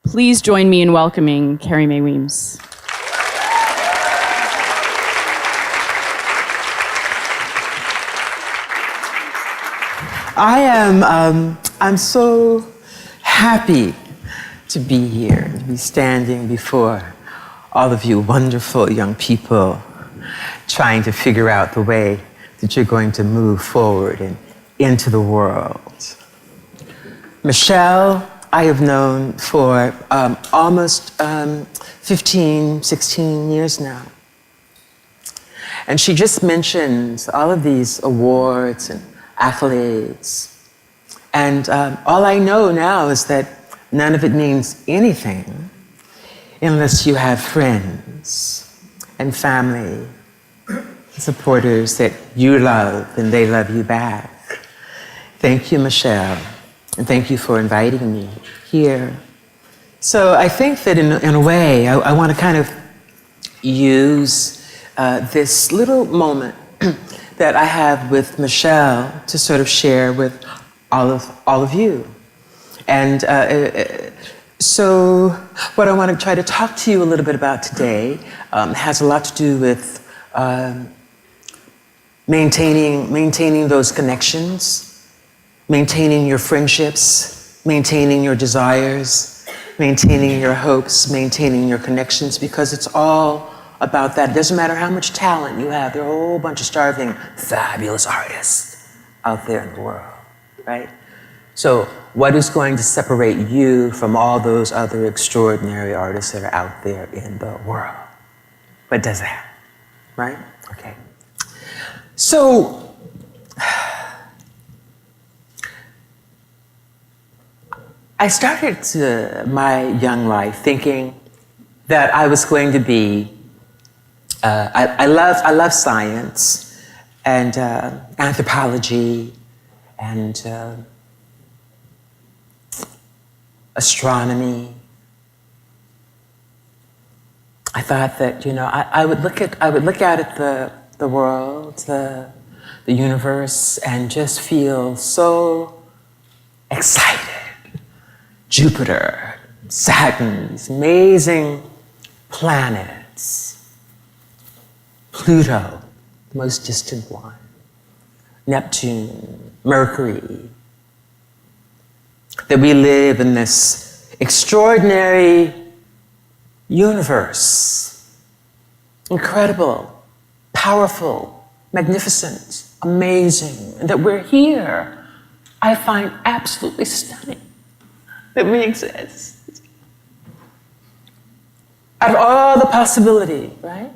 Please join me in welcoming Carrie Mae Weems. I'm so happy to be here, to be standing before all of you wonderful young people trying to figure out the way that you're going to move forward and into the world. Michelle, I have known for almost 15, 16 years now. And she just mentioned all of these awards and accolades. And all I know now is that none of it means anything unless you have friends and family, supporters that you love and they love you back. Thank you, Michelle, and thank you for inviting me here. So I think that in a way, I want to kind of use this little moment that I have with Michelle to sort of share with all of you. And so what I want to try to talk to you a little bit about today has a lot to do with maintaining those connections, maintaining your friendships, maintaining your desires, maintaining your hopes, maintaining your connections, because it's all about that. It doesn't matter how much talent you have. There are a whole bunch of starving, fabulous artists out there in the world, right? So what is going to separate you from all those other extraordinary artists that are out there in the world? What does that, right? Okay. So, I started my young life thinking that I was going to be I love science and anthropology and astronomy. I thought that, you know, I would look at the world, the universe, and just feel so excited. Jupiter, Saturn, these amazing planets. Pluto, the most distant one. Neptune, Mercury. That we live in this extraordinary universe. Incredible, powerful, magnificent, amazing. And that we're here. I find absolutely stunning that we exist. Out of all the possibility, right?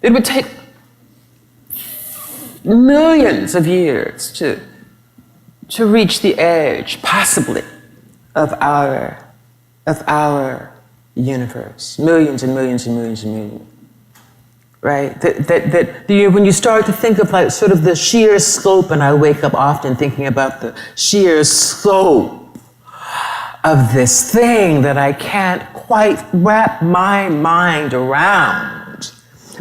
It would take millions of years to reach the edge, possibly, of our universe. Millions and millions and millions and millions. Right? When you start to think of like sort of the sheer scope, and I wake up often thinking about the sheer scope of this thing that I can't quite wrap my mind around.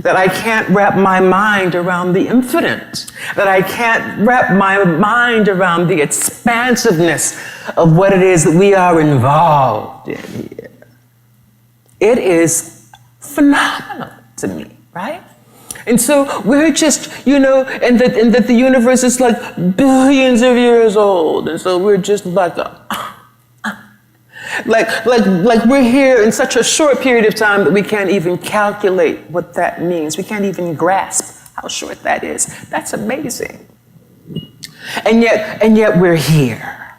That I can't wrap my mind around the infinite, that I can't wrap my mind around the expansiveness of what it is that we are involved in here. It is phenomenal to me, right? And so we're just, you know, and that the universe is like billions of years old, and so we're just like like we're here in such a short period of time that we can't even calculate what that means. We can't even grasp how short that is. That's amazing. And yet we're here.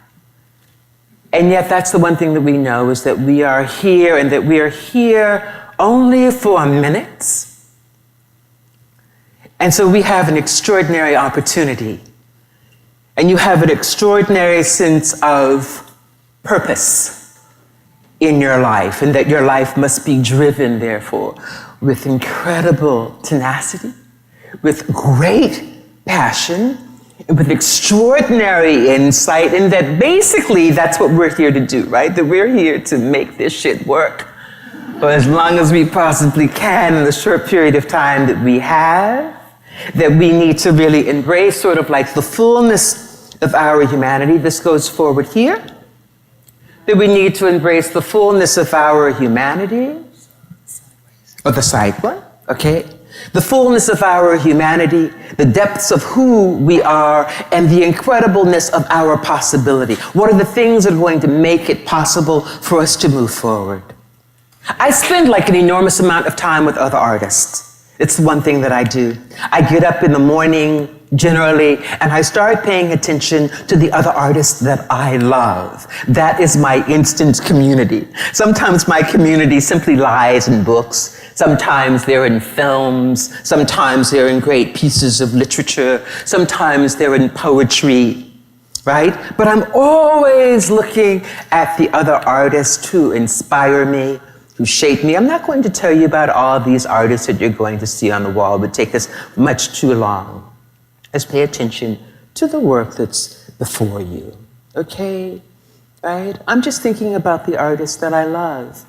And yet that's the one thing that we know, is that we are here, and that we are here only for minutes. And so we have an extraordinary opportunity. And you have an extraordinary sense of purpose in your life, and that your life must be driven, therefore, with incredible tenacity, with great passion, and with extraordinary insight, and that basically that's what we're here to do, right? That we're here to make this shit work for as long as we possibly can in the short period of time that we have, that we need to really embrace sort of like the fullness of our humanity. This goes forward here. that we need to embrace the fullness of our humanity, or the side one, okay? The fullness of our humanity, the depths of who we are, and the incredibleness of our possibility. What are the things that are going to make it possible for us to move forward? I spend like an enormous amount of time with other artists. It's the one thing that I do. I get up in the morning, generally, and I start paying attention to the other artists that I love. That is my instant community. Sometimes my community simply lies in books. Sometimes they're in films. Sometimes they're in great pieces of literature. Sometimes they're in poetry, right? But I'm always looking at the other artists who inspire me, who shape me. I'm not going to tell you about all these artists that you're going to see on the wall. It would take us much too long. Just pay attention to the work that's before you, okay? Right? I'm just thinking about the artists that I love.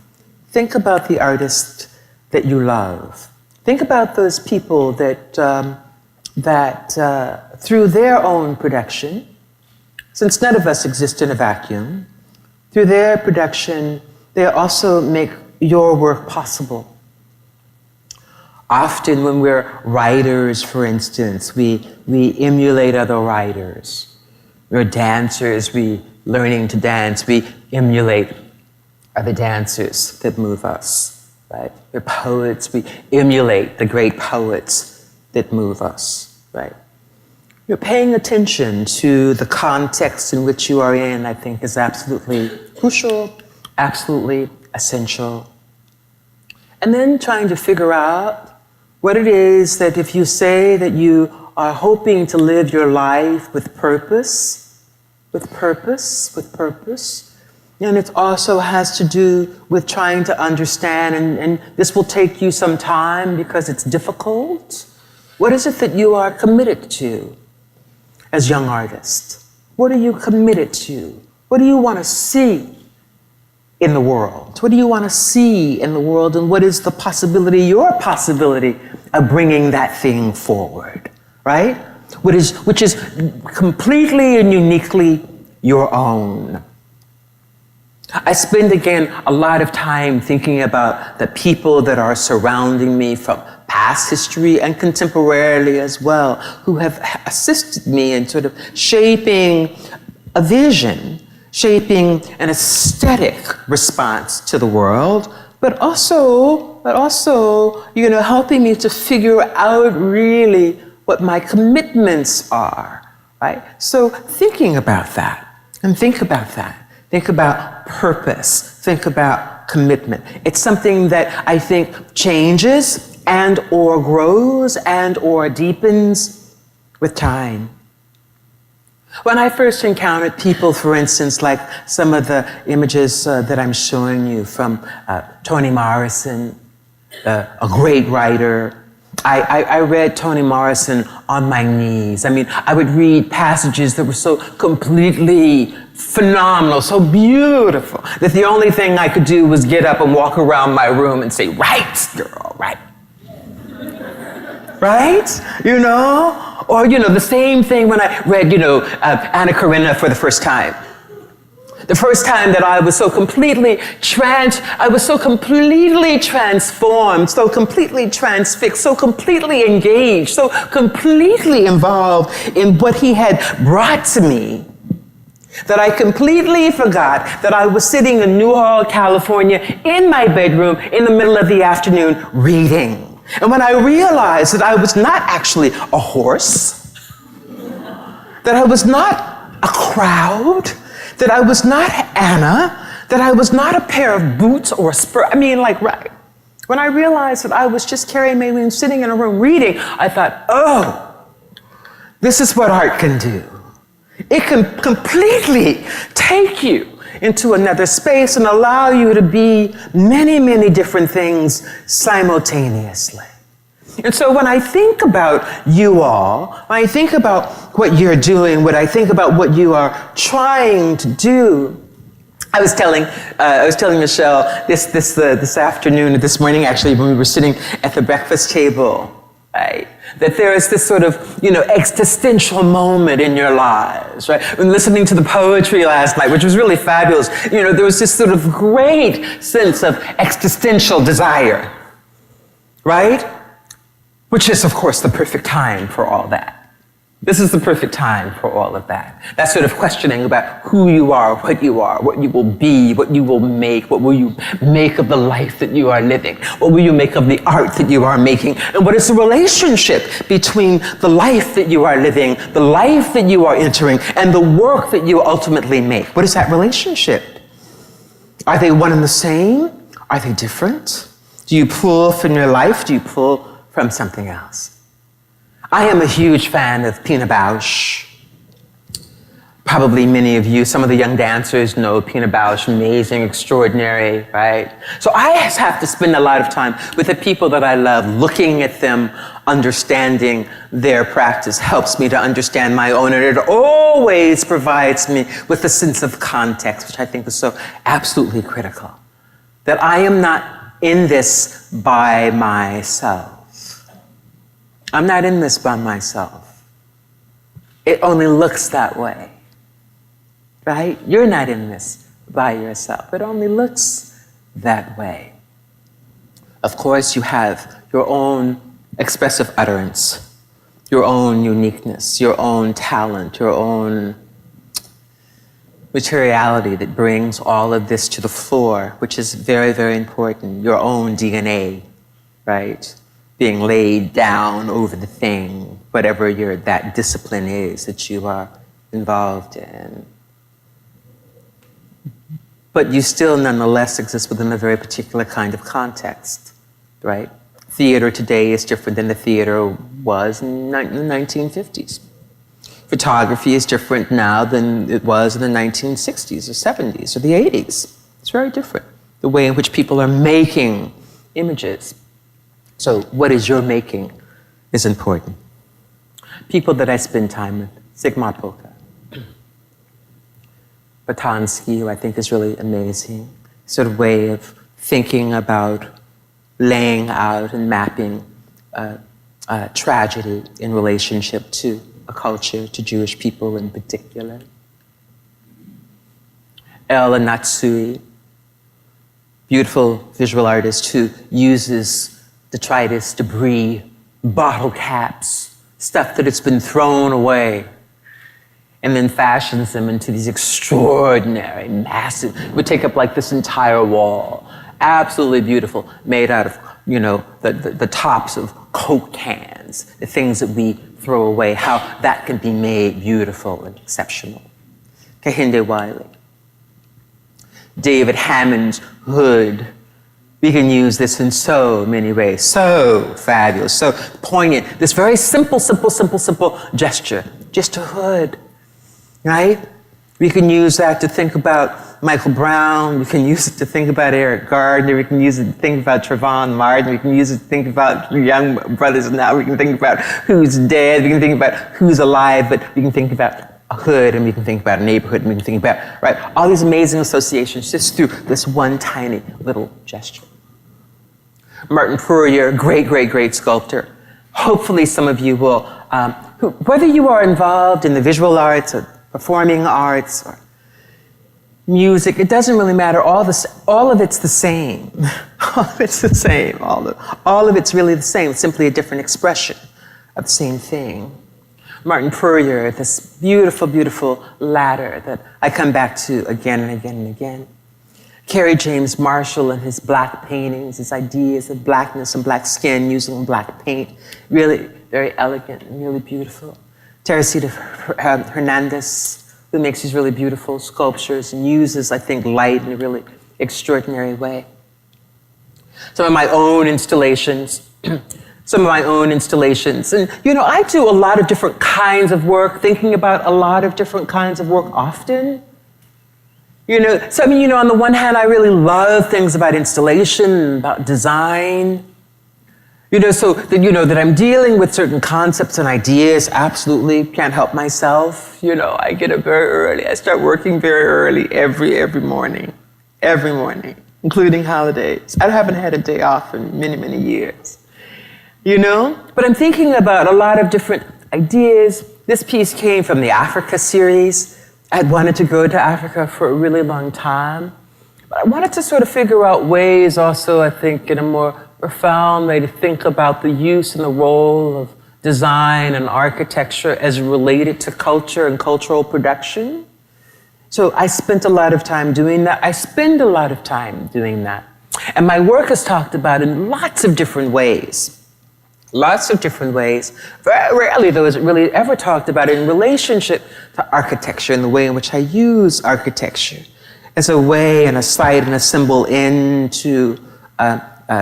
Think about the artists that you love. Think about those people that through their own production, since none of us exist in a vacuum, through their production, they also make your work possible. Often when we're writers, for instance, we emulate other writers. We're dancers, we learning to dance, we emulate other dancers that move us, right? We're poets, we emulate the great poets that move us, right? You're paying attention to the context in which you are in, I think, is absolutely crucial, absolutely essential. And then trying to figure out what it is that if you say that you are hoping to live your life with purpose, and it also has to do with trying to understand, and this will take you some time because it's difficult. What is it that you are committed to as young artists? What are you committed to? What do you want to see in the world? What do you want to see in the world, and what is the possibility, your possibility, of bringing that thing forward, right? Which is completely and uniquely your own. I spend, again, a lot of time thinking about the people that are surrounding me from past history and contemporarily as well, who have assisted me in sort of shaping a vision, shaping an aesthetic response to the world, but also, helping me to figure out really what my commitments are, right? So thinking about that, and think about that. Think about purpose, think about commitment. It's something that I think changes and or grows and or deepens with time. When I first encountered people, for instance, like some of the images that I'm showing you from Toni Morrison, a great writer. I read Toni Morrison on my knees. I mean, I would read passages that were so completely phenomenal, so beautiful, that the only thing I could do was get up and walk around my room and say, right, girl, right. Right? Or, the same thing when I read, Anna Karenina for the first time. The first time that I was so completely transformed, so completely transfixed, so completely engaged, so completely involved in what he had brought to me, that I completely forgot that I was sitting in Newhall, California, in my bedroom in the middle of the afternoon reading. And when I realized that I was not actually a horse, that I was not a crowd, that I was not Anna, that I was not a pair of boots or a spur. Right. When I realized that I was just Carrie Mae Weems sitting in a room reading, I thought, oh, this is what art can do. It can completely take you into another space and allow you to be many, many different things simultaneously. And so when I think about you all, when I think about what you're doing, when I think about what you are trying to do, I was telling Michelle this afternoon, this morning actually, when we were sitting at the breakfast table, right? That there is this sort of, existential moment in your lives, right? When listening to the poetry last night, which was really fabulous, there was this sort of great sense of existential desire, right? Which is, of course, the perfect time for all that. This is the perfect time for all of that. That sort of questioning about who you are, what you will be, what you will make, what will you make of the life that you are living, what will you make of the art that you are making, and what is the relationship between the life that you are living, the life that you are entering, and the work that you ultimately make. What is that relationship? Are they one and the same? Are they different? Do you pull from your life? Do you pull from something else? I am a huge fan of Pina Bausch. Probably many of you, some of the young dancers know Pina Bausch, amazing, extraordinary, right? So I have to spend a lot of time with the people that I love, looking at them, understanding their practice helps me to understand my own, and it always provides me with a sense of context, which I think is so absolutely critical. That I am not in this by myself. I'm not in this by myself. It only looks that way, right? You're not in this by yourself. It only looks that way. Of course, you have your own expressive utterance, your own uniqueness, your own talent, your own materiality that brings all of this to the floor, which is very, very important. Your own DNA, right? Being laid down over the thing, whatever that discipline is that you are involved in. But you still nonetheless exist within a very particular kind of context, right? Theater today is different than the theater was in the 1950s. Photography is different now than it was in the 1960s or 70s or the 80s. It's very different. The way in which people are making images. So what is your making is important. People that I spend time with, Zygmunt Polka, Botansky, who I think is really amazing, sort of way of thinking about laying out and mapping tragedy in relationship to a culture, to Jewish people in particular. Ella Natsui, beautiful visual artist who uses detritus, debris, bottle caps, stuff that has been thrown away, and then fashions them into these extraordinary, massive, would take up like this entire wall. Absolutely beautiful, made out of, the tops of Coke cans, the things that we throw away, how that can be made beautiful and exceptional. Kehinde Wiley. David Hammond's hood. We can use this in so many ways, so fabulous, so poignant. This very simple gesture, just a hood, right? We can use that to think about Michael Brown. We can use it to think about Eric Gardner. We can use it to think about Trayvon Martin. We can use it to think about young brothers now. We can think about who's dead. We can think about who's alive, but we can think about a hood, and we can think about a neighborhood, and we can think about, right, all these amazing associations just through this one tiny little gesture. Martin Fourier, great sculptor. Hopefully some of you will, whether you are involved in the visual arts or performing arts or music, it doesn't really matter. All of it's the same. All of it's the same. All of it's really the same, simply a different expression of the same thing. Martin Fourier, this beautiful ladder that I come back to again and again and again. Kerry James Marshall and his black paintings, his ideas of blackness and black skin using black paint, really very elegant and really beautiful. Teresita Hernandez, who makes these really beautiful sculptures and uses, I think, light in a really extraordinary way. Some of my own installations. And, I do a lot of different kinds of work, thinking about a lot of different kinds of work often. On the one hand, I really love things about installation, about design. That I'm dealing with certain concepts and ideas, absolutely can't help myself. I get up very early. I start working very early every morning, including holidays. I haven't had a day off in many years. you know? But I'm thinking about a lot of different ideas. This piece came from the Africa series. I'd wanted to go to Africa for a really long time. But I wanted to sort of figure out ways also, I think, in a more profound way to think about the use and the role of design and architecture as related to culture and cultural production. So I spent a lot of time doing that. I spend a lot of time doing that. And my work is talked about in lots of different ways. Lots of different ways. Very rarely, though, is it really ever talked about in relationship to architecture and the way in which I use architecture as a way and a site and a symbol into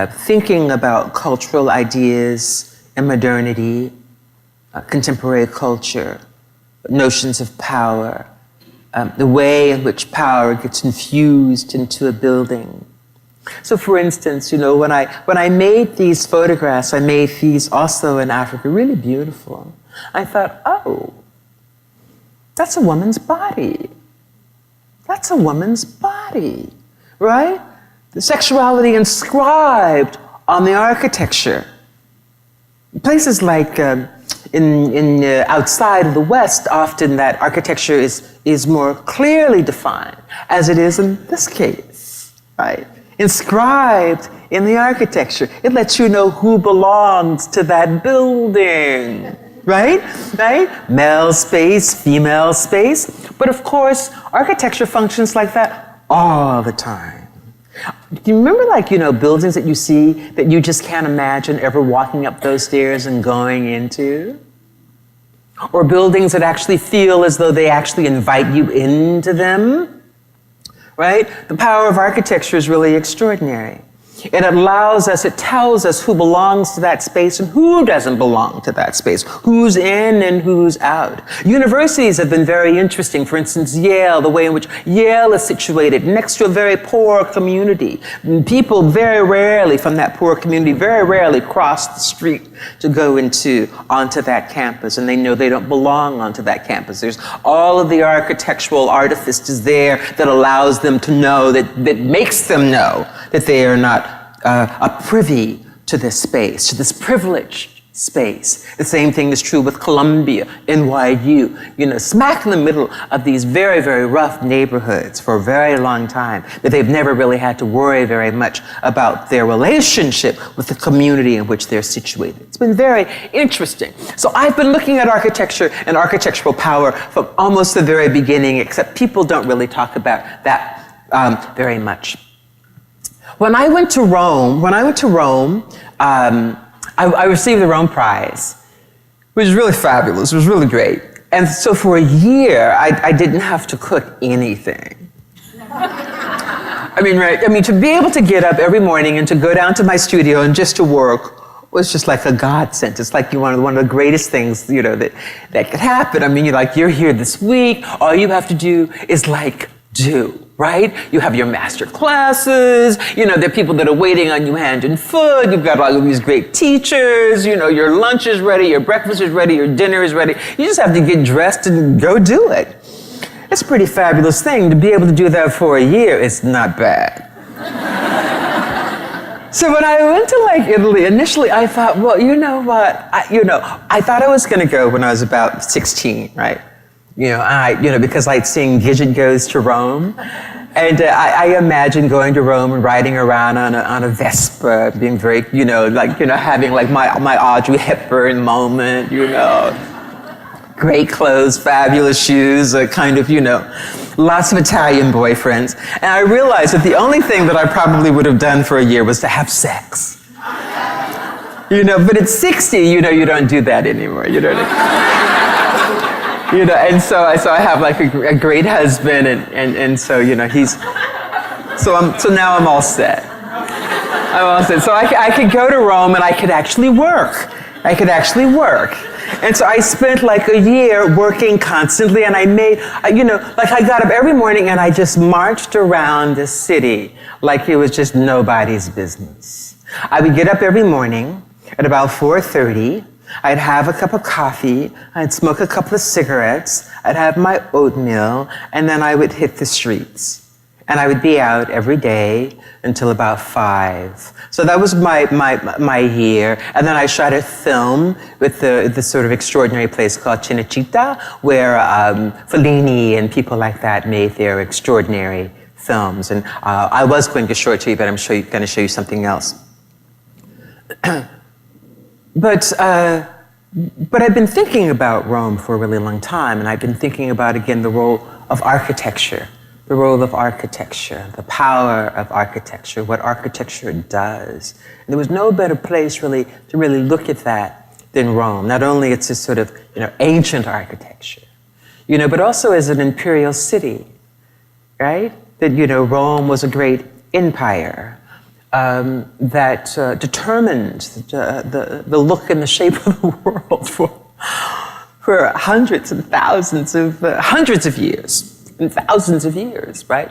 thinking about cultural ideas and modernity, contemporary culture, notions of power, the way in which power gets infused into a building. So for instance, you know, when I made these photographs, I made these also in Africa, really beautiful. I thought, oh, that's a woman's body. That's a woman's body, right? The sexuality inscribed on the architecture. Places like outside of the West, often that architecture is more clearly defined, as it is in this case, right? Inscribed in the architecture. It lets you know who belongs to that building, right? Right? Male space, female space. But of course, architecture functions like that all the time. Do you remember, like, you know, buildings that you see that you just can't imagine ever walking up those stairs and going into? Or buildings that actually feel as though they actually invite you into them? Right? The power of architecture is really extraordinary. It allows us, it tells us who belongs to that space and who doesn't belong to that space, who's in and who's out. Universities have been very interesting. For instance, Yale, the way in which Yale is situated next to a very poor community. People very rarely from that poor community, very rarely cross the street to go onto that campus, and they know they don't belong onto that campus. There's all of the architectural artifices there that allows them to know, that makes them know that they are not a privy to this space, to this privileged space. The same thing is true with Columbia, NYU, you know, smack in the middle of these very, very rough neighborhoods for a very long time, that they've never really had to worry very much about their relationship with the community in which they're situated. It's been very interesting. So I've been looking at architecture and architectural power from almost the very beginning, except people don't really talk about that very much. When I went to Rome, I received the Rome Prize, which was really fabulous. It was really great. And so for a year, I didn't have to cook anything. I mean, to be able to get up every morning and to go down to my studio and just to work was just like a godsend. It's like one of the greatest things, you know, that could happen. I mean, you're here this week. All you have to do is do. Right? You have your master classes, you know, there are people that are waiting on you hand and foot, you've got all of these great teachers, you know, your lunch is ready, your breakfast is ready, your dinner is ready. You just have to get dressed and go do it. It's a pretty fabulous thing. To be able to do that for a year is not bad. So when I went to Italy, initially I thought, well, you know what, I thought I was gonna go when I was about 16, right? Because I'd seen Gidget Goes to Rome. And I imagined going to Rome and riding around on a Vespa, being very, having my Audrey Hepburn moment, great clothes, fabulous shoes, lots of Italian boyfriends. And I realized that the only thing that I probably would have done for a year was to have sex. But at 60, you don't do that anymore. And so I have a great husband, and so so now I'm all set. So I could go to Rome and I could actually work. And so I spent a year working constantly, and I made, I got up every morning and I just marched around the city like it was just nobody's business. I would get up every morning at about 4:30. I'd have a cup of coffee, I'd smoke a couple of cigarettes, I'd have my oatmeal, and then I would hit the streets. And I would be out every day until about 5. So that was my year. And then I shot a film with the sort of extraordinary place called Cinecittà, where Fellini and people like that made their extraordinary films. And I was going to show it to you, but I'm going to show you something else. But I've been thinking about Rome for a really long time, and I've been thinking about, again, the role of architecture. The role of architecture, the power of architecture, what architecture does. And there was no better place really to really look at that than Rome. Not only it's this sort of, ancient architecture, but also as an imperial city, right? That, Rome was a great empire that determined the look and the shape of the world for hundreds and thousands of, hundreds of years. And thousands of years, right?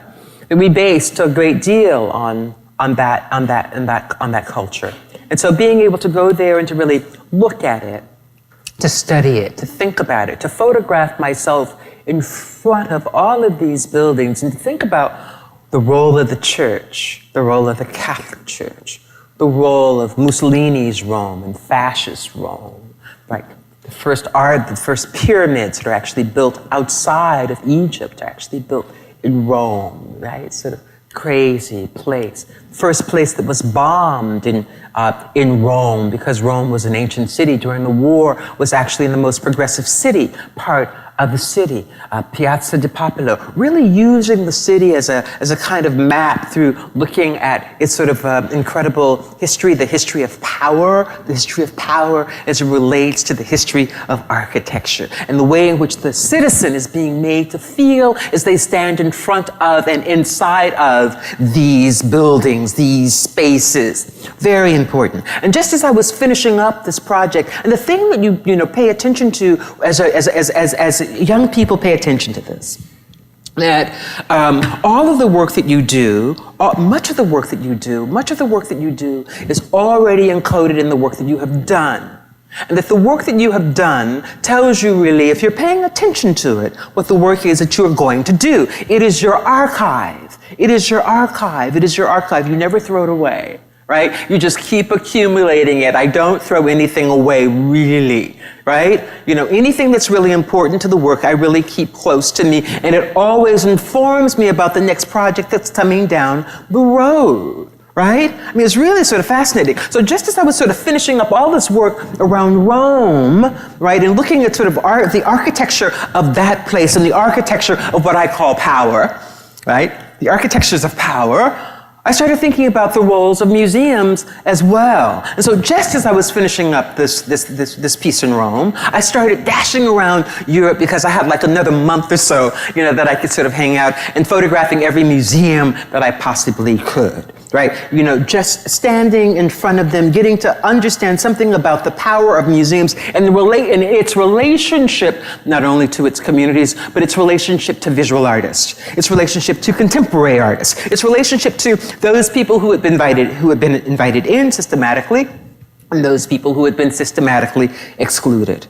And we based a great deal on that culture. And so being able to go there and to really look at it, to study it, to think about it, to photograph myself in front of all of these buildings and to think about the role of the church, the role of the Catholic Church, the role of Mussolini's Rome and fascist Rome, right? The first pyramids that are actually built outside of Egypt are actually built in Rome, right? Sort of crazy place. First place that was bombed in Rome, because Rome was an ancient city during the war, was actually in the most progressive city part of the city, Piazza di Popolo, really using the city as a kind of map through looking at its sort of incredible history, the history of power as it relates to the history of architecture, and the way in which the citizen is being made to feel as they stand in front of and inside of these buildings, these spaces. Very important. And just as I was finishing up this project, and the thing that you pay attention to as young people pay attention to this, that all of the work that you do, much of the work that you do is already encoded in the work that you have done. And that the work that you have done tells you really, if you're paying attention to it, what the work is that you are going to do. It is your archive. It is your archive. It is your archive. You never throw it away, right? You just keep accumulating it. I don't throw anything away, really, right? Anything that's really important to the work, I really keep close to me, and it always informs me about the next project that's coming down the road, right? I mean, it's really sort of fascinating. So just as I was sort of finishing up all this work around Rome, right, and looking at sort of the architecture of that place and the architecture of what I call power, right? The architectures of power, I started thinking about the roles of museums as well. And so just as I was finishing up this piece in Rome, I started dashing around Europe because I had like another month or so, that I could sort of hang out and photographing every museum that I possibly could, right? Just standing in front of them, getting to understand something about the power of museums and its relationship not only to its communities, but its relationship to visual artists, its relationship to contemporary artists, its relationship to those people who had been invited in systematically, and those people who had been systematically excluded.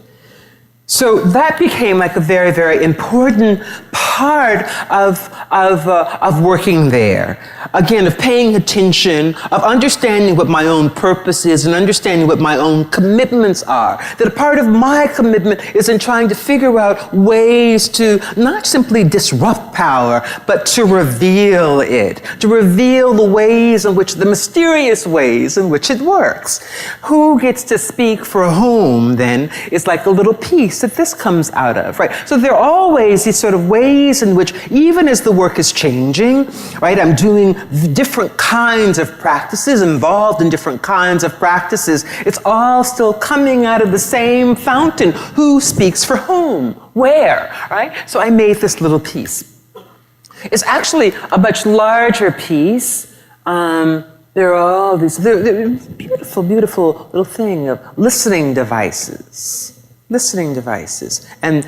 So that became like a very, very important part of working there. Again, of paying attention, of understanding what my own purpose is and understanding what my own commitments are. That a part of my commitment is in trying to figure out ways to not simply disrupt power, but to reveal it. To reveal the ways in which, the mysterious ways in which it works. Who gets to speak for whom, then, is like a little piece that this comes out of, right? So there are always these sort of ways in which, even as the work is changing, right, I'm doing different kinds of practices, involved in different kinds of practices, it's all still coming out of the same fountain. Who speaks for whom? Where, right? So I made this little piece. It's actually a much larger piece. There are all these beautiful, beautiful little thing of listening devices and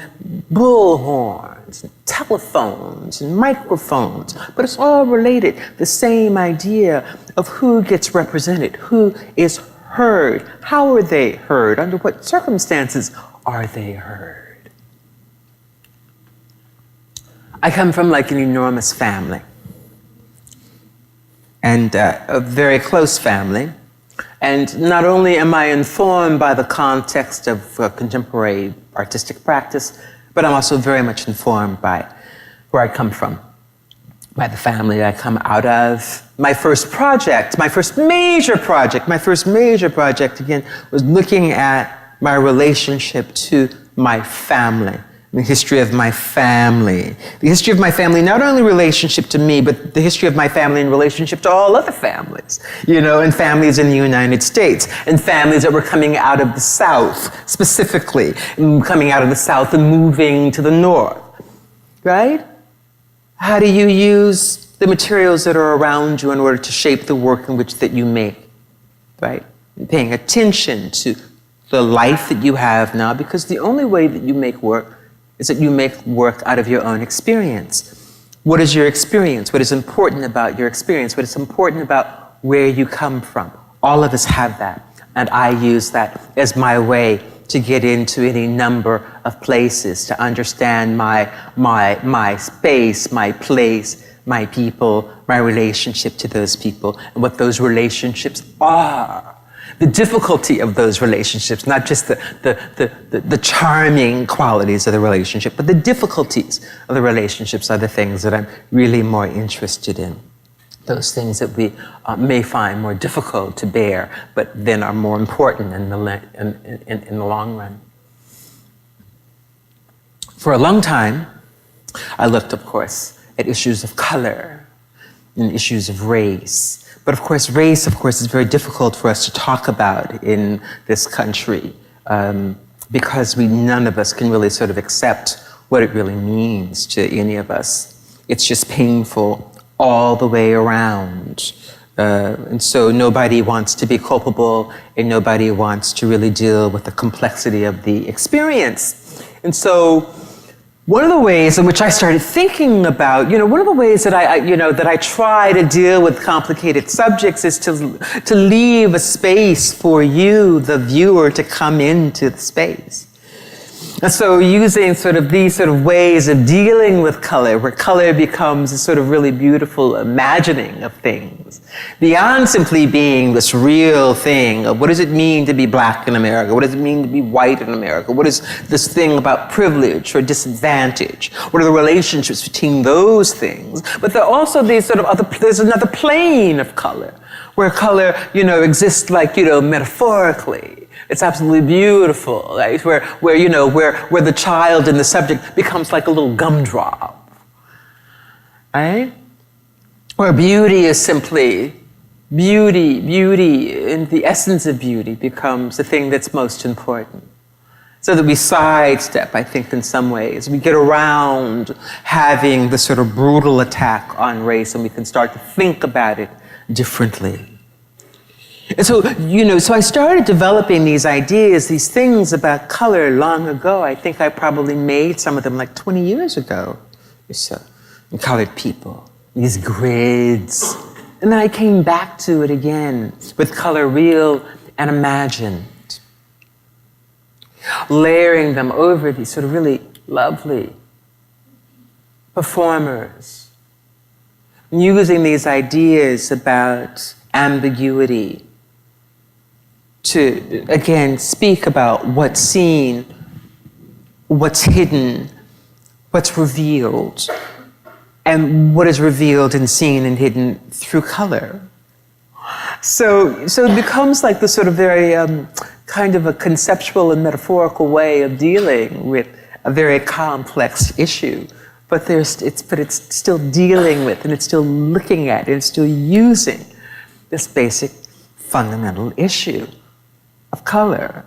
bullhorns, and telephones and microphones, but it's all related. The same idea of who gets represented, who is heard, how are they heard, under what circumstances are they heard. I come from like an enormous family. and a very close family. And not only am I informed by the context of contemporary artistic practice, but I'm also very much informed by where I come from, by the family I come out of. My first major project, again, was looking at my relationship to my family, the history of my family. The history of my family, not only relationship to me, but the history of my family in relationship to all other families, and families in the United States, and families that were coming out of the South, specifically, coming out of the South and moving to the North, right? How do you use the materials that are around you in order to shape the work in which that you make, right? Paying attention to the life that you have now, because the only way that you make work is that you make work out of your own experience. What is your experience? What is important about your experience? What is important about where you come from? All of us have that, and I use that as my way to get into any number of places, to understand my space, my place, my people, my relationship to those people, and what those relationships are. The difficulty of those relationships, not just the charming qualities of the relationship, but the difficulties of the relationships are the things that I'm really more interested in. Those things that we may find more difficult to bear, but then are more important in the long run. For a long time, I looked, of course, at issues of color and issues of race. But of course, race, is very difficult for us to talk about in this country because none of us can really sort of accept what it really means to any of us. It's just painful all the way around. And so nobody wants to be culpable, and nobody wants to really deal with the complexity of the experience. And so one of the ways in which I started thinking about, one of the ways that I try to deal with complicated subjects is to leave a space for you, the viewer, to come into the space. And so using these ways of dealing with color, where color becomes a sort of really beautiful imagining of things, beyond simply being this real thing of what does it mean to be black in America? What does it mean to be white in America? What is this thing about privilege or disadvantage? What are the relationships between those things? But there are also these there's another plane of color, where color, exists metaphorically. It's absolutely beautiful, right? Where the child and the subject becomes like a little gumdrop, right? Where beauty is simply beauty, and the essence of beauty becomes the thing that's most important. So that we sidestep, I think, in some ways. We get around having the sort of brutal attack on race, and we can start to think about it differently. And so, so I started developing these ideas, these things about color long ago. I think I probably made some of them 20 years ago or so. And colored people, these grids. And then I came back to it again with color real and imagined. Layering them over these sort of really lovely performers. Using these ideas about ambiguity to, again, speak about what's seen, what's hidden, what's revealed, and what is revealed and seen and hidden through color. So it becomes like this sort of very kind of a conceptual and metaphorical way of dealing with a very complex issue, but it's still dealing with, and it's still looking at, and it's still using this basic fundamental issue of color.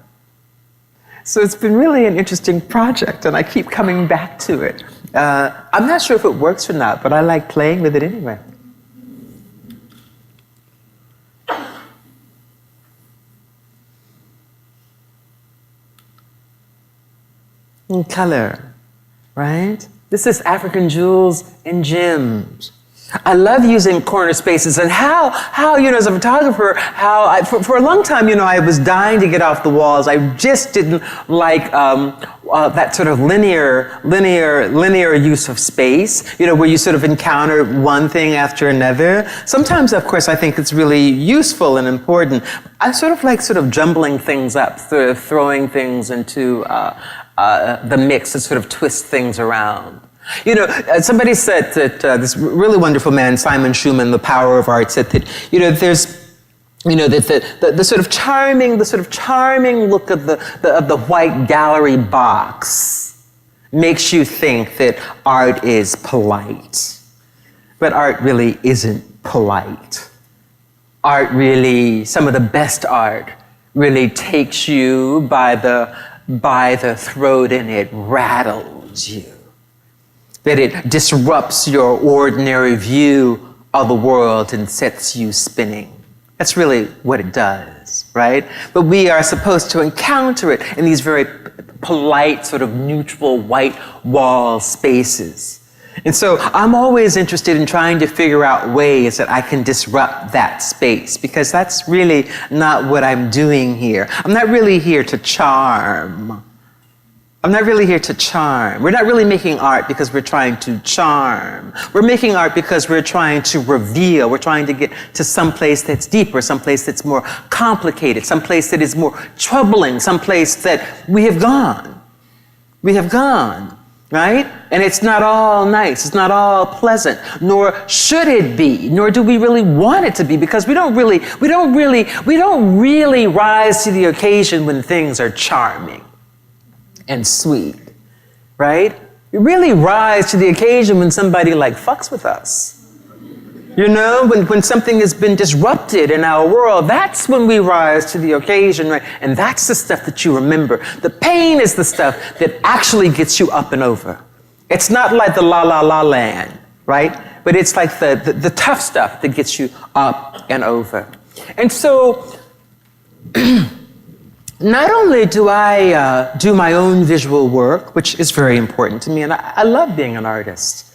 So it's been really an interesting project, and I keep coming back to it. I'm not sure if it works or not, but I like playing with it anyway. And color, right? This is African jewels and gems. I love using corner spaces, and how you know, as a photographer, for a long time, you know, I was dying to get off the walls. I just didn't like that sort of linear use of space, you know, where you sort of encounter one thing after another. Sometimes, of course, I think it's really useful and important. I sort of jumbling things up, sort of throwing things into the mix to sort of twist things around. You know, somebody said that this really wonderful man, Simon Schumann, The Power of Art, said that, you know, there's, you know, that the sort of charming look of the white gallery box makes you think that art is polite, but art really isn't polite. Art really, some of the best art really takes you by the throat and it rattles you. That it disrupts your ordinary view of the world and sets you spinning. That's really what it does, right? But we are supposed to encounter it in these very polite, sort of neutral white wall spaces. And so I'm always interested in trying to figure out ways that I can disrupt that space, because that's really not what I'm doing here. I'm not really here to charm. I'm not really here to charm. We're not really making art because we're trying to charm. We're making art because we're trying to reveal. We're trying to get to some place that's deeper, some place that's more complicated, some place that is more troubling, some place that we have gone. We have gone, right? And it's not all nice. It's not all pleasant, nor should it be, nor do we really want it to be, because we don't really rise to the occasion when things are charming and sweet, right? We really rise to the occasion when somebody like fucks with us. You know, when something has been disrupted in our world, that's when we rise to the occasion, right? And that's the stuff that you remember. The pain is the stuff that actually gets you up and over. It's not like the la la la land, right? But it's like the tough stuff that gets you up and over. And so, not only do I do my own visual work, which is very important to me, and I love being an artist.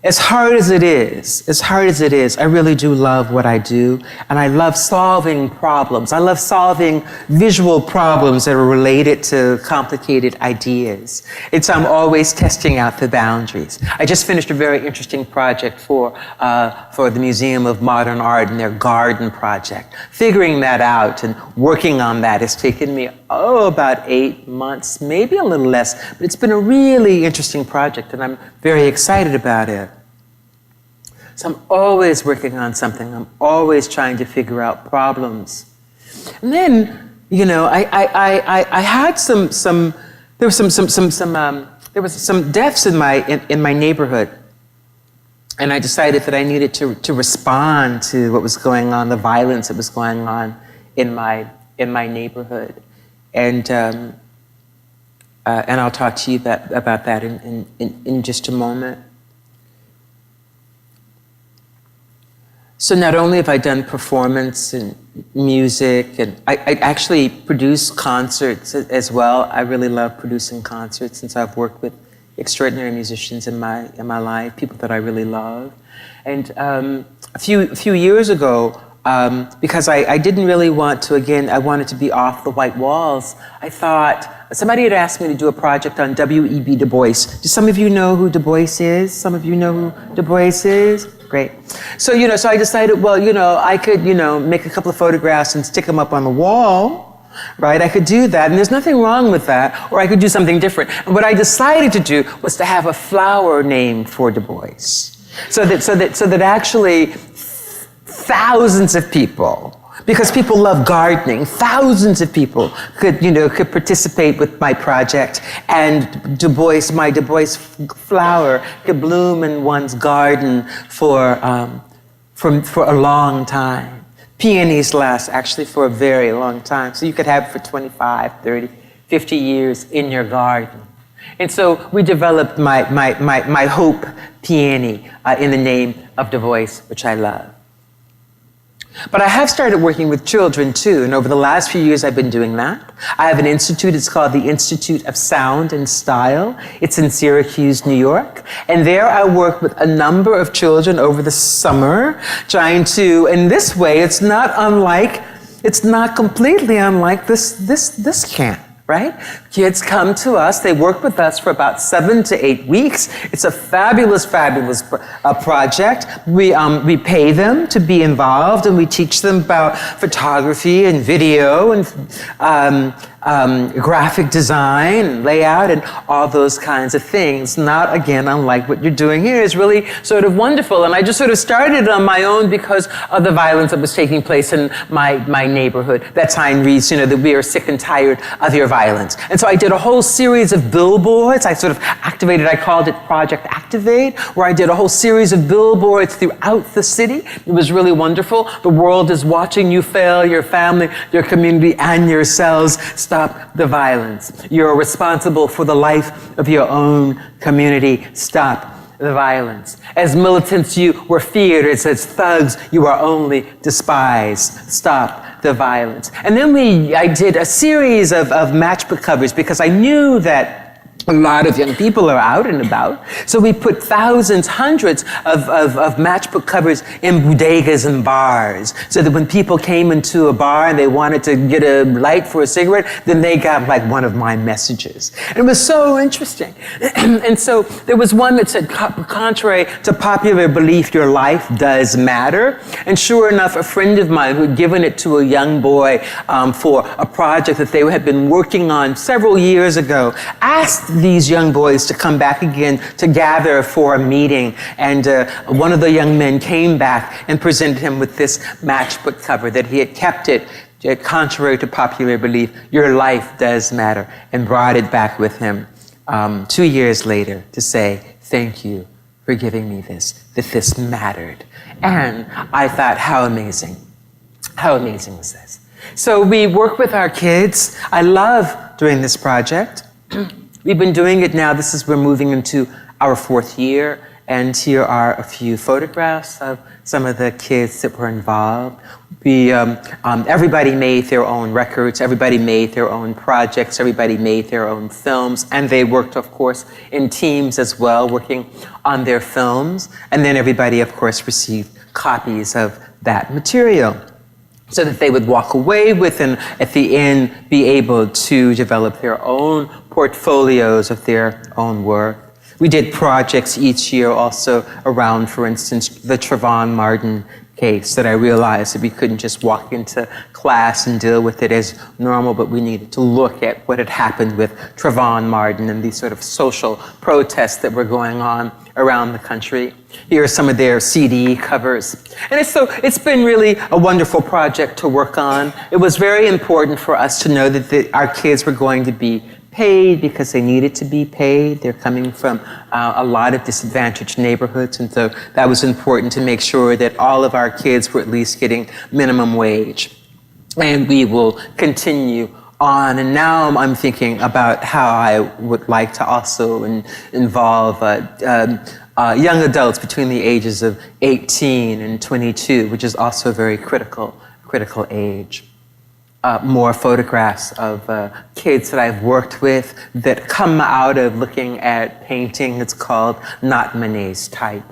As hard as it is, I really do love what I do, and I love solving problems. I love solving visual problems that are related to complicated ideas. I'm always testing out the boundaries. I just finished a very interesting project for the Museum of Modern Art and their garden project. Figuring that out and working on that has taken me, about 8 months, maybe a little less, but it's been a really interesting project, and I'm very excited about it. So I'm always working on something. I'm always trying to figure out problems. And then, you know, I had there was some deaths in my neighborhood, and I decided that I needed to respond to what was going on, the violence that was going on in my neighborhood, and I'll talk to you about that in just a moment. So not only have I done performance and music, and I actually produce concerts as well. I really love producing concerts, since I've worked with extraordinary musicians in my life, people that I really love. And a few years ago, because I didn't really want to, again, I wanted to be off the white walls, I thought, somebody had asked me to do a project on W.E.B. Du Bois. Do some of you know who Du Bois is? Some of you know who Du Bois is? Great. So, you know, so I decided, well, you know, I could, you know, make a couple of photographs and stick them up on the wall, right? I could do that, and there's nothing wrong with that, or I could do something different. And what I decided to do was to have a flower named for Du Bois. So that actually thousands of people, because people love gardening, thousands of people could participate with my project, and my Du Bois flower could bloom in one's garden for a long time. Peonies last actually for a very long time. So you could have it for 25, 30, 50 years in your garden. And so we developed my Hope Peony in the name of Du Bois, which I love. But I have started working with children too, and over the last few years I've been doing that. I have an institute, it's called the Institute of Sound and Style. It's in Syracuse, New York. And there I work with a number of children over the summer, trying to, in this way, it's not completely unlike this camp. Right? Kids come to us, they work with us for about 7 to 8 weeks. It's a fabulous project. We pay them to be involved, and we teach them about photography and video and graphic design and layout and all those kinds of things. Not, again, unlike what you're doing here. It's really sort of wonderful. And I just sort of started on my own because of the violence that was taking place in my neighborhood. That sign reads, that we are sick and tired of your violence. And so I did a whole series of billboards. I sort of activated, I called it Project Activate, where I did a whole series of billboards throughout the city. It was really wonderful. The world is watching you fail, your family, your community, and yourselves. Stop the violence. You're responsible for the life of your own community. Stop the violence. As militants, you were feared. As thugs, you are only despised. Stop the violence. And then I did a series of matchbook covers because I knew that a lot of young people are out and about. So we put thousands, hundreds of matchbook covers in bodegas and bars, so that when people came into a bar and they wanted to get a light for a cigarette, then they got like one of my messages. And it was so interesting. And so there was one that said, contrary to popular belief, your life does matter. And sure enough, a friend of mine who had given it to a young boy for a project that they had been working on several years ago, asked these young boys to come back again to gather for a meeting. And one of the young men came back and presented him with this matchbook cover that he had kept it, contrary to popular belief, your life does matter, and brought it back with him 2 years later to say, thank you for giving me this, that this mattered. And I thought, how amazing. How amazing was this? So we work with our kids. I love doing this project. We've been doing it now. We're moving into our 4th year, and here are a few photographs of some of the kids that were involved. Everybody made their own records, everybody made their own projects, everybody made their own films, and they worked, of course, in teams as well, working on their films. And then everybody, of course, received copies of that material, so that they would walk away with and at the end be able to develop their own portfolios of their own work. We did projects each year also around, for instance, the Trayvon Martin case, that I realized that we couldn't just walk into class and deal with it as normal, but we needed to look at what had happened with Trayvon Martin and these sort of social protests that were going on around the country. Here are some of their CD covers. And it's been really a wonderful project to work on. It was very important for us to know that our kids were going to be paid because they needed to be paid. They're coming from a lot of disadvantaged neighborhoods, and so that was important to make sure that all of our kids were at least getting minimum wage. And we will continue on. And now I'm thinking about how I would like to also involve young adults between the ages of 18 and 22, which is also a very critical age. More photographs of kids that I've worked with that come out of looking at painting. It's called Not Monet's Type.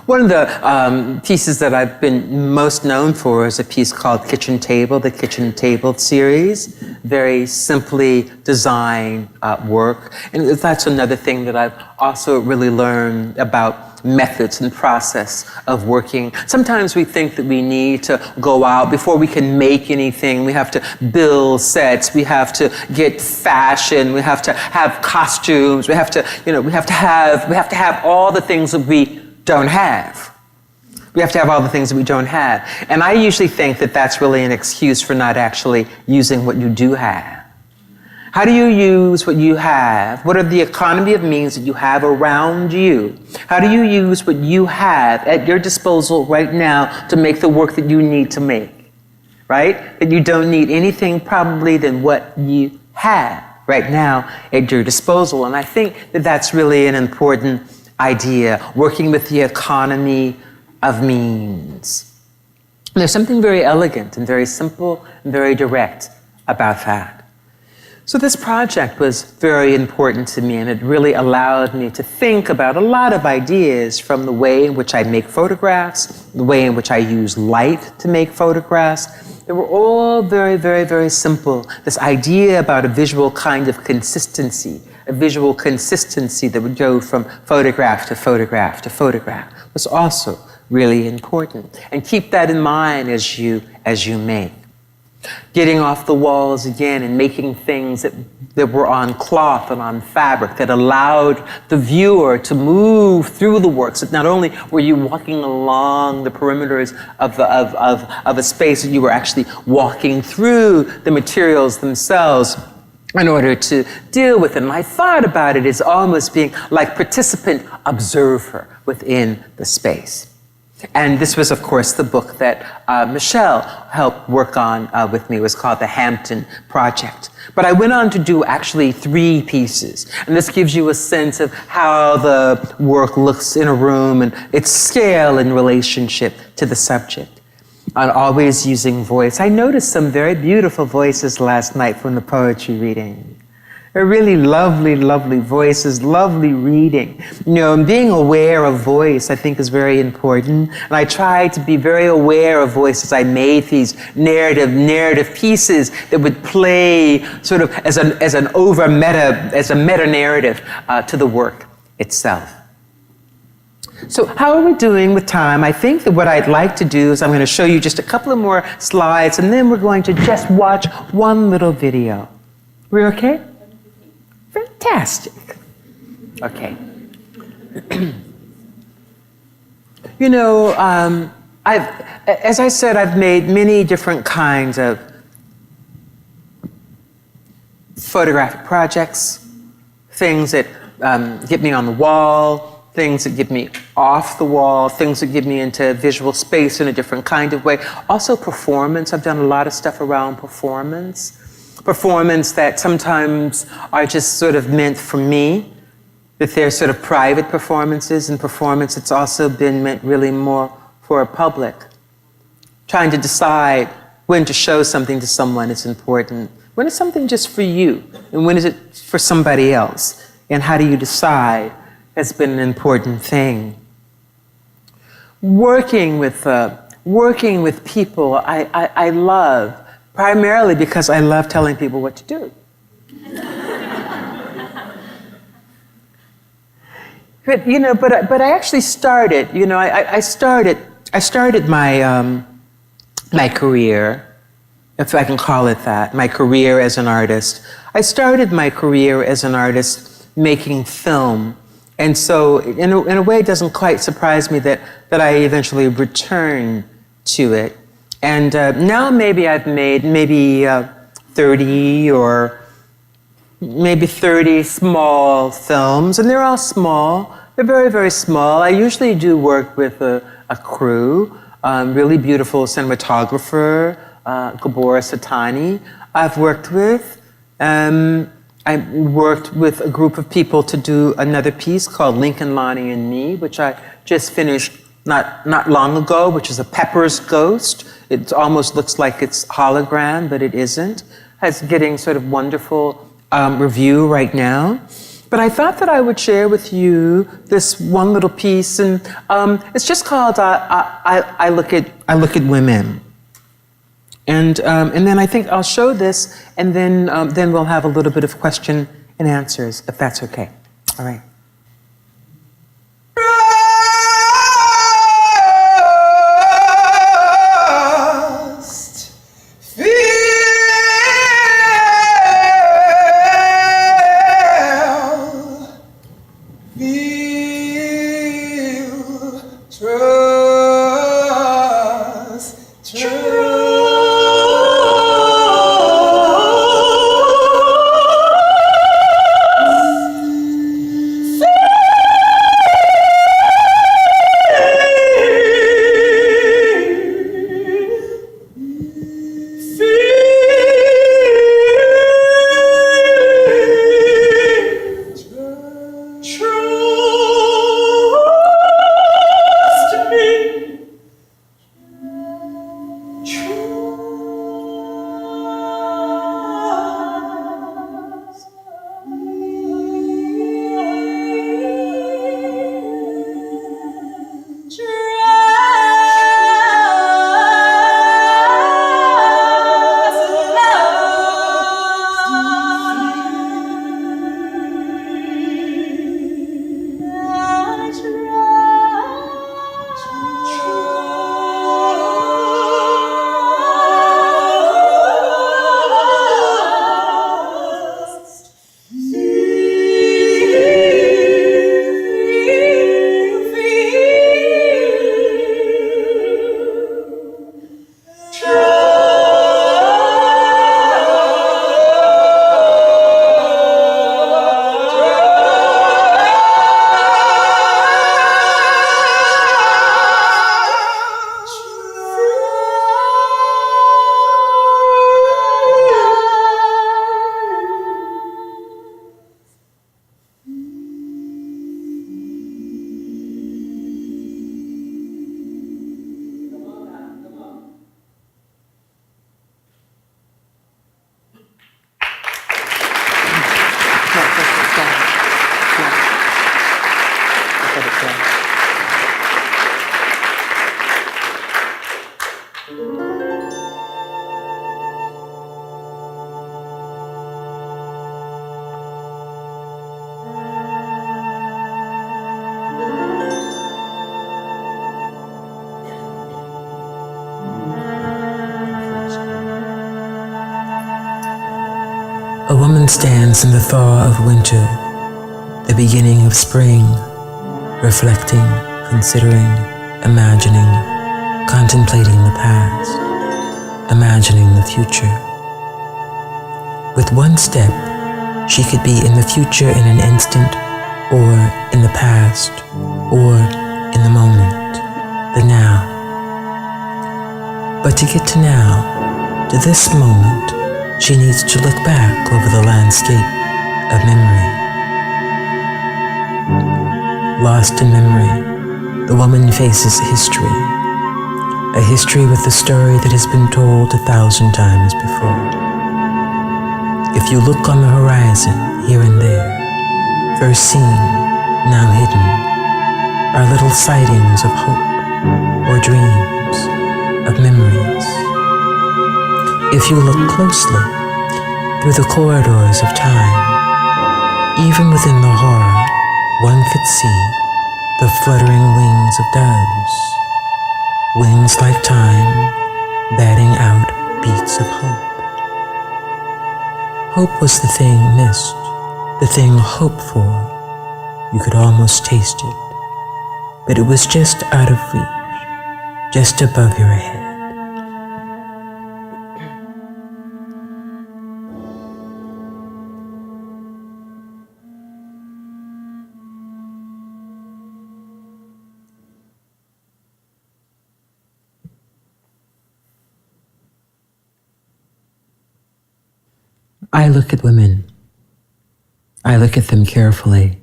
One of the pieces that I've been most known for is a piece called Kitchen Table, the Kitchen Table series. Very simply designed work. And that's another thing that I've also really learned about methods and process of working. Sometimes we think that we need to go out before we can make anything. We have to build sets. We have to get fashion. We have to have costumes. We have to have all the things that we don't have. We have to have all the things that we don't have. And I usually think that that's really an excuse for not actually using what you do have. How do you use what you have? What are the economy of means that you have around you? How do you use what you have at your disposal right now to make the work that you need to make? Right? That you don't need anything probably than what you have right now at your disposal. And I think that that's really an important idea, working with the economy of means. There's something very elegant and very simple and very direct about that. So this project was very important to me, and it really allowed me to think about a lot of ideas, from the way in which I make photographs, the way in which I use light to make photographs. They were all very, very, very simple. This idea about a visual kind of consistency, a visual consistency that would go from photograph to photograph to photograph, was also really important. And keep that in mind as you make. Getting off the walls again and making things that were on cloth and on fabric that allowed the viewer to move through the works. That not only were you walking along the perimeters of a space, you were actually walking through the materials themselves in order to deal with it. And I thought about it as almost being like participant observer within the space. And this was, of course, the book that Michelle helped work on with me. It was called the Hampton Project. But I went on to do actually 3 pieces. And this gives you a sense of how the work looks in a room and its scale in relationship to the subject. And always using voice. I noticed some very beautiful voices last night from the poetry reading. They're really lovely, lovely voices, lovely reading. You know, being aware of voice, I think, is very important. And I tried to be very aware of voice as I made these narrative pieces that would play sort of as a meta narrative to the work itself. So how are we doing with time? I think that what I'd like to do is I'm going to show you just a couple of more slides, and then we're going to just watch one little video. We okay? Fantastic. Okay. You know, as I said, I've made many different kinds of photographic projects, things that get me on the wall, things that get me off the wall, things that get me into visual space in a different kind of way. Also performance. I've done a lot of stuff around performance. Performance that sometimes are just sort of meant for me, that they're sort of private performances, and performance that's also been meant really more for a public. Trying to decide when to show something to someone is important. When is something just for you, and when is it for somebody else? And how do you decide has been an important thing. Working with people, I love, primarily because I love telling people what to do. But you know, but I actually started. You know, I started my my career, if I can call it that, my career as an artist. I started my career as an artist making film, and so in a way, it doesn't quite surprise me that I eventually returned to it. And now maybe I've made 30 or maybe 30 small films, and they're all small. They're very, very small. I usually do work with a crew, really beautiful cinematographer, Gabor Satani, I've worked with. I worked with a group of people to do another piece called Lincoln, Lonnie, and Me, which I just finished not long ago, which is a Pepper's Ghost. It almost looks like it's hologram, but it isn't. It's getting sort of wonderful review right now. But I thought that I would share with you this one little piece, and it's just called I Look at Women. And then I think I'll show this, and then we'll have a little bit of question and answers, if that's okay. All right. A woman stands in the thaw of winter, the beginning of spring, reflecting, considering, imagining, contemplating the past, imagining the future. With one step, she could be in the future in an instant, or in the past, or in the moment, the now. But to get to now, to this moment, she needs to look back over the landscape of memory. Lost in memory, the woman faces history, a history with a story that has been told 1,000 times before. If you look on the horizon, here and there, first seen, now hidden, are little sightings of hope or dreams, of memories. If you look closely, through the corridors of time, even within the horror, one could see the fluttering wings of doves, wings like time, batting out beats of hope. Hope was the thing missed, the thing hoped for. You could almost taste it, but it was just out of reach, just above your head. I look at women. I look at them carefully.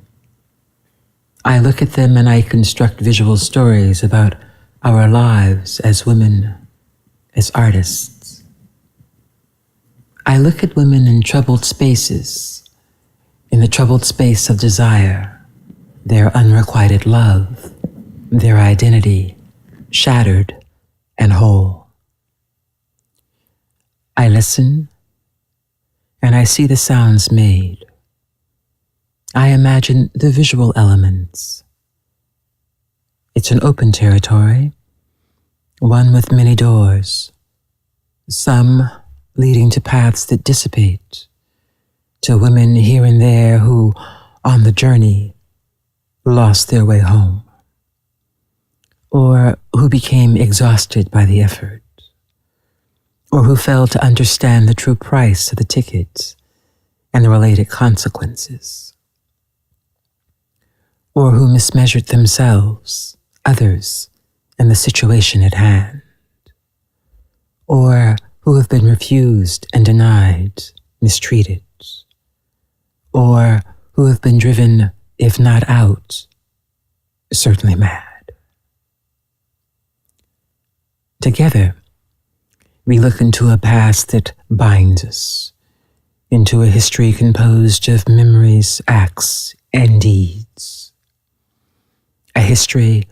I look at them and I construct visual stories about our lives as women, as artists. I look at women in troubled spaces, in the troubled space of desire, their unrequited love, their identity, shattered and whole. I listen, and I see the sounds made. I imagine the visual elements. It's an open territory, one with many doors, some leading to paths that dissipate, to women here and there who, on the journey, lost their way home, or who became exhausted by the effort, or who failed to understand the true price of the ticket and the related consequences, or who mismeasured themselves, others, and the situation at hand, or who have been refused and denied, mistreated, or who have been driven, if not out, certainly mad. Together, we look into a past that binds us, into a history composed of memories, acts, and deeds. A history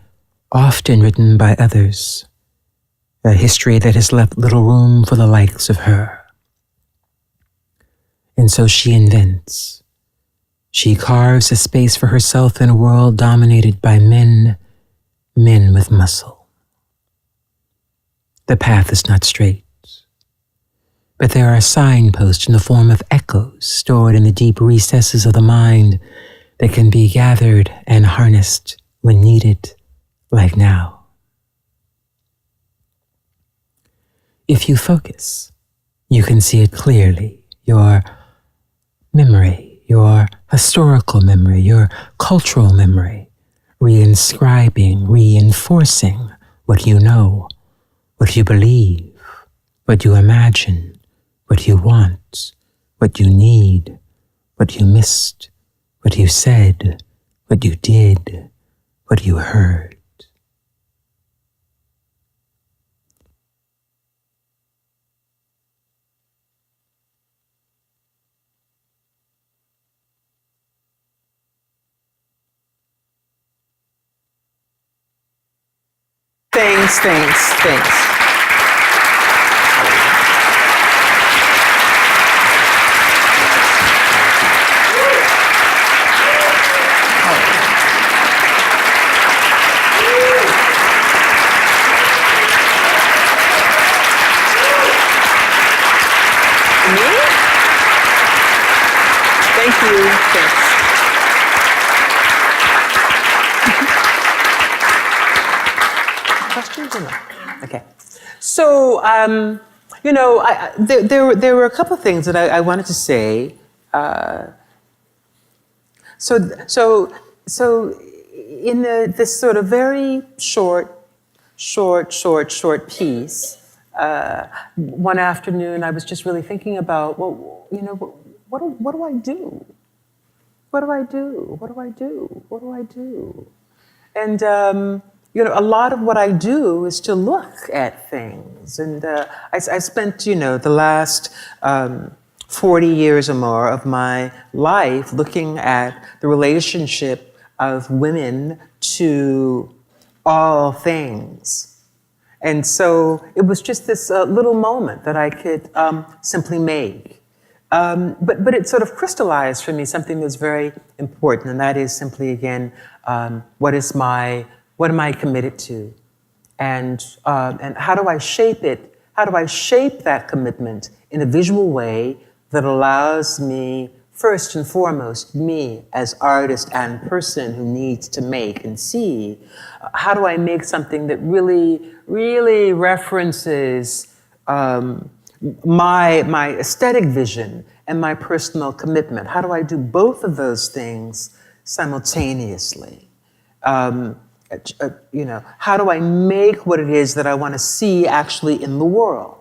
often written by others, a history that has left little room for the likes of her. And so she invents. She carves a space for herself in a world dominated by men, men with muscle. The path is not straight, but there are signposts in the form of echoes stored in the deep recesses of the mind that can be gathered and harnessed when needed, like now. If you focus, you can see it clearly, your memory, your historical memory, your cultural memory, reinscribing, reinforcing what you know, what you believe, what you imagine, what you want, what you need, what you missed, what you said, what you did, what you heard. Things. you. Thanks. Questions or no? Okay. So, there were a couple of things that I wanted to say. So in this sort of very short piece, one afternoon I was just really thinking about, well, what do I do? What do I do? What do I do? What do I do? And a lot of what I do is to look at things. And I spent, the last 40 years or more of my life looking at the relationship of women to all things. And so it was just this little moment that I could simply make. But it sort of crystallized for me something that's very important, and that is simply, again, what am I committed to? And how do I shape it? How do I shape that commitment in a visual way that allows me, first and foremost, me as artist and person who needs to make and see, how do I make something that really, really references my aesthetic vision and my personal commitment? How do I do both of those things simultaneously? How do I make what it is that I want to see actually in the world?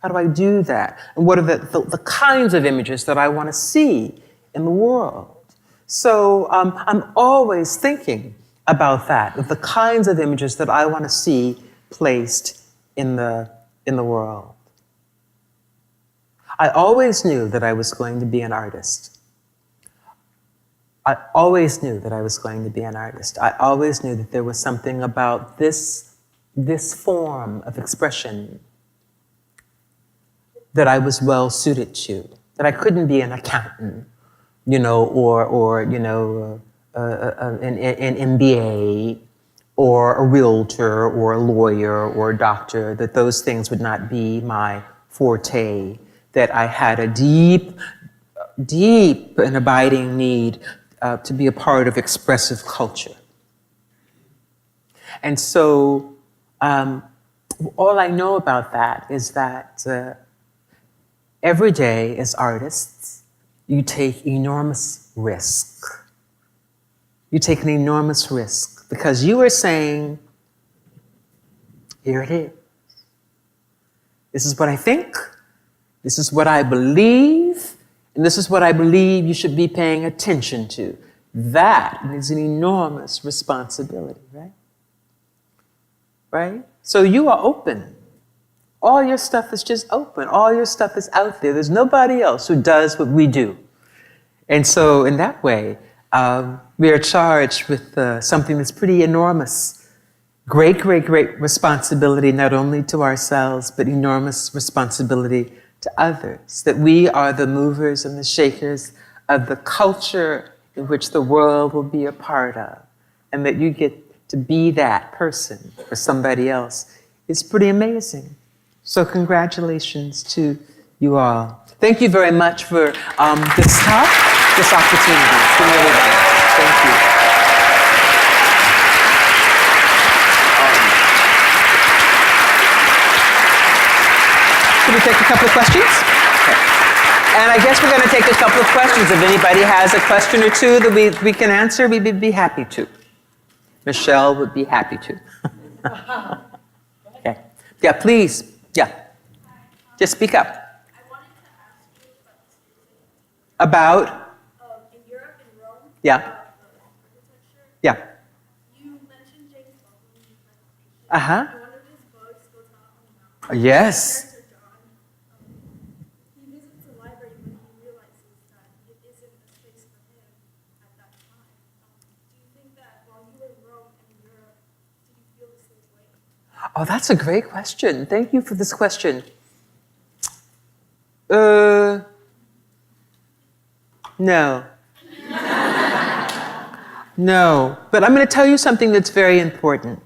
How do I do that? And what are the kinds of images that I want to see in the world? So I'm always thinking about that, of the kinds of images that I want to see placed in the world. I always knew that I was going to be an artist. I always knew that I was going to be an artist. I always knew that there was something about this form of expression that I was well suited to, that I couldn't be an accountant, or an MBA, or a realtor, or a lawyer, or a doctor, that those things would not be my forte, that I had a deep and abiding need to be a part of expressive culture. And so all I know about that is that every day as artists, you take enormous risk. You take an enormous risk because you are saying, here it is. This is what I think. This is what I believe. And this is what I believe you should be paying attention to. That is an enormous responsibility, right? Right? So you are open. All your stuff is just open. All your stuff is out there. There's nobody else who does what we do. And so in that way, we are charged with something that's pretty enormous. Great, great, great responsibility, not only to ourselves, but enormous responsibility to others. That we are the movers and the shakers of the culture in which the world will be a part of. And that you get to be that person for somebody else is pretty amazing. So congratulations to you all. Thank you very much for this talk, this opportunity. It's been really nice. Thank you. Should we take a couple of questions? Okay. And I guess we're going to take a couple of questions. If anybody has a question or two that we can answer, we would be happy to. Michelle would be happy to. Okay. Yeah, please. Yeah. Just speak up. I wanted to ask you About? In Europe, in Rome. Yeah. Architecture. Yeah. You mentioned James Baldwin in your presentation. Uh-huh. One of his books goes out on the mountain. Yes. Character John, he visits the library when he realizes that it isn't a space for him at that time. Do you think that while you were in Rome and in Europe, did you feel the same way? Oh, that's a great question. Thank you for this question. No. No. But I'm going to tell you something that's very important.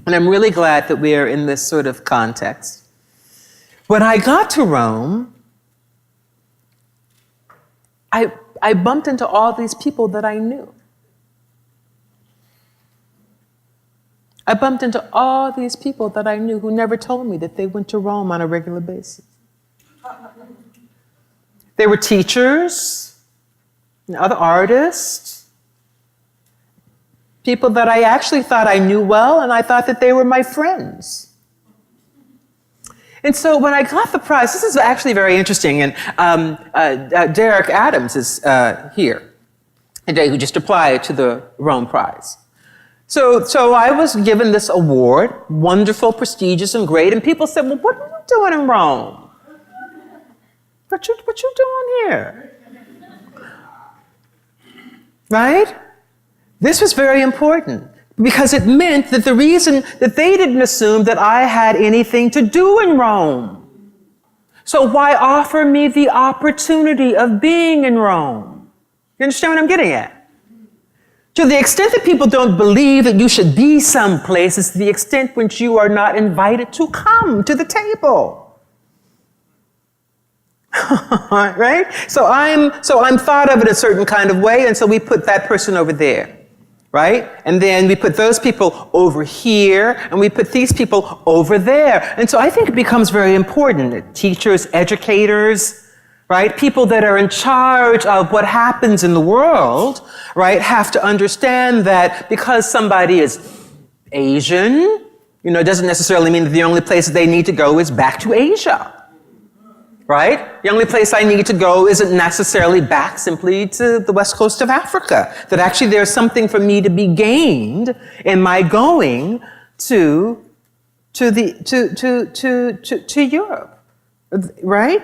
And I'm really glad that we are in this sort of context. When I got to Rome, I I bumped into all these people that I knew. I bumped into all these people that I knew who never told me that they went to Rome on a regular basis. They were teachers, other artists, people that I actually thought I knew well, and I thought that they were my friends. And so when I got the prize, this is actually very interesting, and Derek Adams is here today, who just applied to the Rome Prize. So I was given this award, wonderful, prestigious, and great, and people said, well, what are you doing in Rome? What you doing here? Right? This was very important because it meant that the reason that they didn't assume that I had anything to do in Rome. So why offer me the opportunity of being in Rome? You understand what I'm getting at? To the extent that people don't believe that you should be someplace is the extent which you are not invited to come to the table. Right? So I'm thought of in a certain kind of way, and so we put that person over there. Right? And then we put those people over here, and we put these people over there. And so I think it becomes very important that teachers, educators, right, people that are in charge of what happens in the world, right, have to understand that because somebody is Asian, doesn't necessarily mean that the only place that they need to go is back to Asia. Right? The only place I need to go isn't necessarily back simply to the west coast of Africa. That actually there's something for me to be gained in my going to Europe. Right?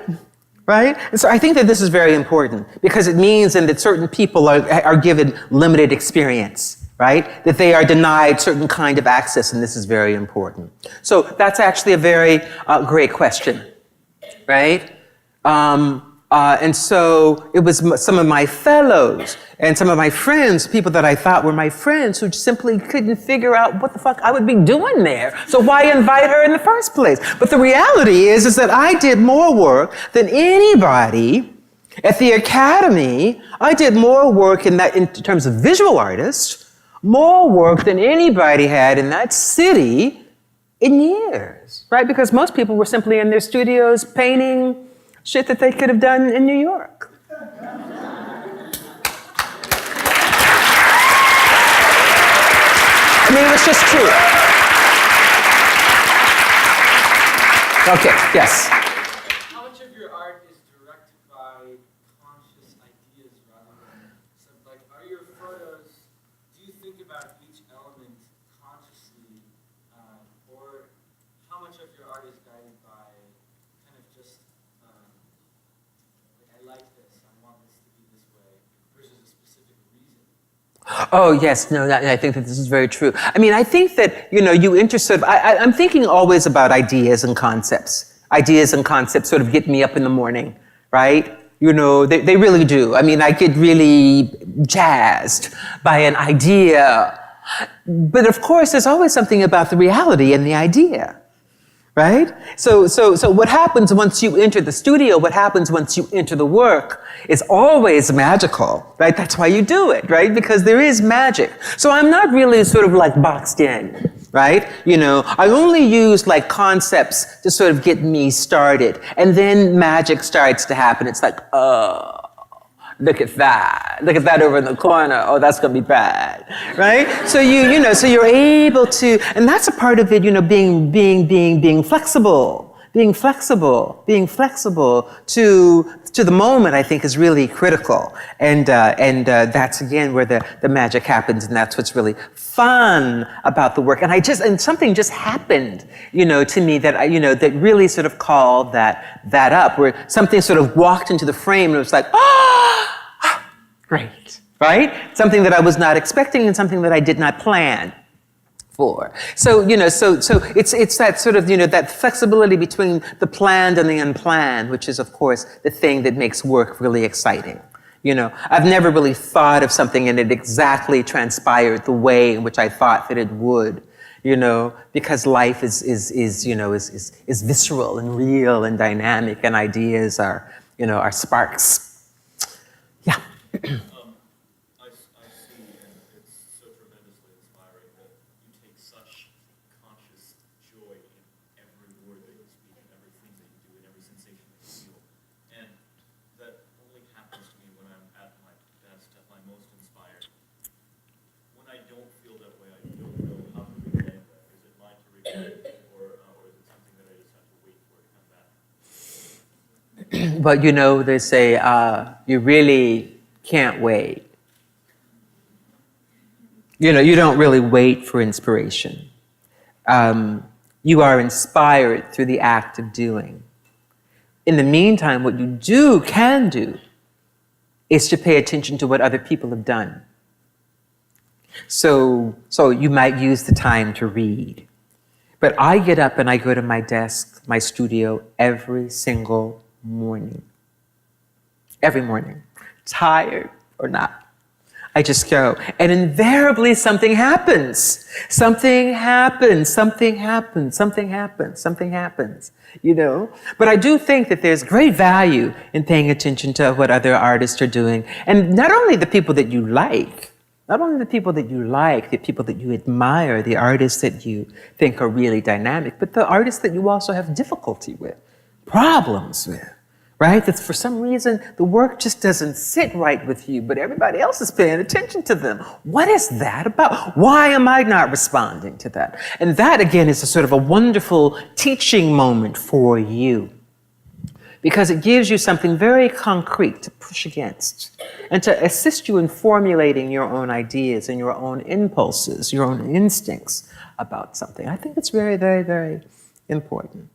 Right? And so I think that this is very important because it means that certain people are given limited experience. Right? That they are denied certain kind of access, and this is very important. So that's actually a very great question. Right? And so it was some of my fellows and some of my friends, people that I thought were my friends, who simply couldn't figure out what the fuck I would be doing there. So why invite her in the first place? But the reality is that I did more work than anybody at the Academy. I did more work in terms of visual artists, more work than anybody had in that city in years, right? Because most people were simply in their studios painting shit that they could have done in New York. I mean, it was just true. Okay, yes. How much of your art is directed by conscious ideas rather than, are your photos, do you think about each element consciously, or how much of your art is guided by kind of just I like this, I want this to be this way, versus a specific reason? Oh, yes, no, I think that this is very true. I mean, I think that, I'm thinking always about ideas and concepts. Ideas and concepts sort of get me up in the morning, right? They really do. I mean, I get really jazzed by an idea. But of course, there's always something about the reality and the idea. Right? So what happens once you enter the studio, what happens once you enter the work is always magical, right? That's why you do it, right? Because there is magic. So I'm not really sort of like boxed in, right? I only use concepts to sort of get me started. And then magic starts to happen. It's like, oh, look at that. Look at that over in the corner. Oh, that's going to be bad, right? So so you're able to, and that's a part of it, being flexible to the moment, I think, is really critical. And that's again where the magic happens, and that's what's really fun about the work. And something just happened, to me that that really sort of called that up, where something sort of walked into the frame and it was like, great, right? Something that I was not expecting and something that I did not plan for. So it's that sort of, that flexibility between the planned and the unplanned, which is, of course, the thing that makes work really exciting. I've never really thought of something and it exactly transpired the way in which I thought that it would, because life is visceral and real and dynamic, and ideas are sparks. Yeah. I see, and it's so tremendously inspiring that you take such conscious joy in every word that you speak, and everything that you do, and every sensation that you feel. And that only happens to me when I'm at my best, at my most inspired. When I don't feel that way, I don't know how to reclaim that. Is it mine to reclaim, or is it something that I just have to wait for it to come back? But you know, they say you really can't wait. You know, you don't really wait for inspiration. You are inspired through the act of doing. In the meantime, what you can do is to pay attention to what other people have done. So you might use the time to read. But I get up and I go to my desk, my studio, every single morning. Every morning. Tired or not. I just go. And invariably something happens. Something happens. Something happens. Something happens. Something happens. You know? But I do think that there's great value in paying attention to what other artists are doing. And not only the people that you like, not only the people that you like, the people that you admire, the artists that you think are really dynamic, but the artists that you also have difficulty with, problems with, right? That for some reason, the work just doesn't sit right with you, but everybody else is paying attention to them. What is that about? Why am I not responding to that? And that, again, is a sort of a wonderful teaching moment for you, because it gives you something very concrete to push against and to assist you in formulating your own ideas and your own impulses, your own instincts about something. I think it's very, very, very important.